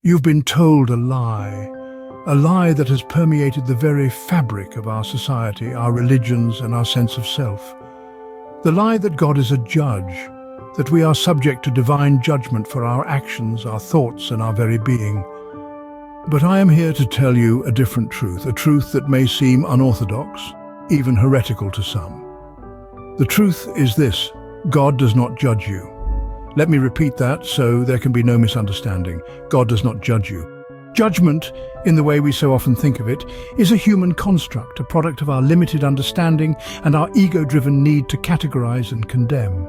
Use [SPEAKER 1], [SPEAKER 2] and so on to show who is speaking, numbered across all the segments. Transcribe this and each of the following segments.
[SPEAKER 1] You've been told a lie that has permeated the very fabric of our society, our religions, and our sense of self. The lie that God is a judge, that we are subject to divine judgment for our actions, our thoughts, and our very being. But I am here to tell you a different truth, a truth that may seem unorthodox, even heretical to some. The truth is this: God does not judge you. Let me repeat that so there can be no misunderstanding. God does not judge you. Judgment, in the way we so often think of it, is a human construct, a product of our limited understanding and our ego-driven need to categorize and condemn.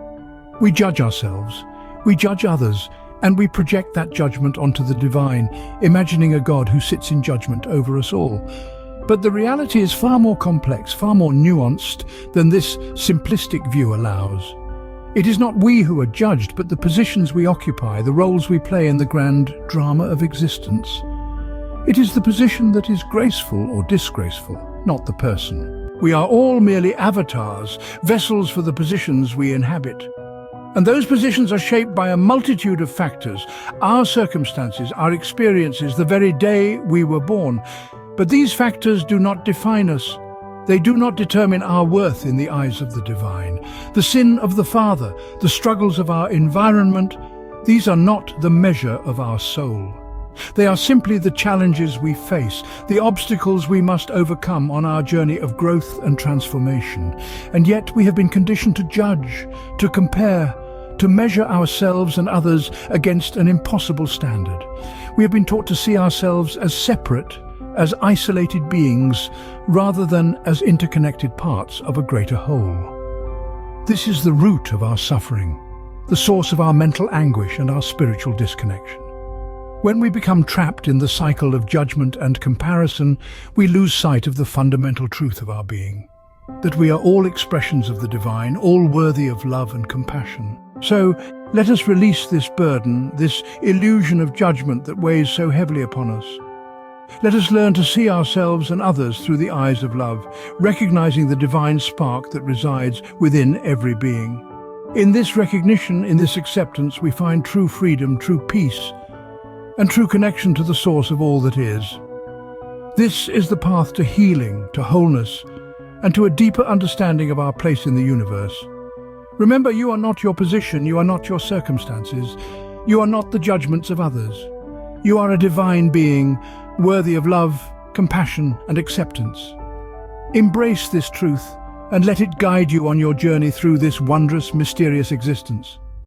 [SPEAKER 1] We judge ourselves, we judge others, and we project that judgment onto the divine, imagining a God who sits in judgment over us all. But the reality is far more complex, far more nuanced than this simplistic view allows. It is not we who are judged, but the positions we occupy, the roles we play in the grand drama of existence. It is the position that is graceful or disgraceful, not the person. We are all merely avatars, vessels for the positions we inhabit. And those positions are shaped by a multitude of factors, our circumstances, our experiences, the very day we were born. But these factors do not define us. They do not determine our worth in the eyes of the divine. The sin of the father, the struggles of our environment, these are not the measure of our soul. They are simply the challenges we face, the obstacles we must overcome on our journey of growth and transformation. And yet we have been conditioned to judge, to compare, to measure ourselves and others against an impossible standard. We have been taught to see ourselves as separate, as isolated beings, rather than as interconnected parts of a greater whole. This is the root of our suffering, the source of our mental anguish and our spiritual disconnection. When we become trapped in the cycle of judgment and comparison, we lose sight of the fundamental truth of our being, that we are all expressions of the divine, all worthy of love and compassion. So, let us release this burden, this illusion of judgment that weighs so heavily upon us. Let us learn to see ourselves and others through the eyes of love, recognizing the divine spark that resides within every being. In this recognition, in this acceptance, we find true freedom, true peace, and true connection to the source of all that is. This is the path to healing, to wholeness, and to a deeper understanding of our place in the universe. Remember, you are not your position, you are not your circumstances, you are not the judgments of others. You are a divine being, worthy of love, compassion, and acceptance. Embrace this truth and let it guide you on your journey through this wondrous, mysterious existence.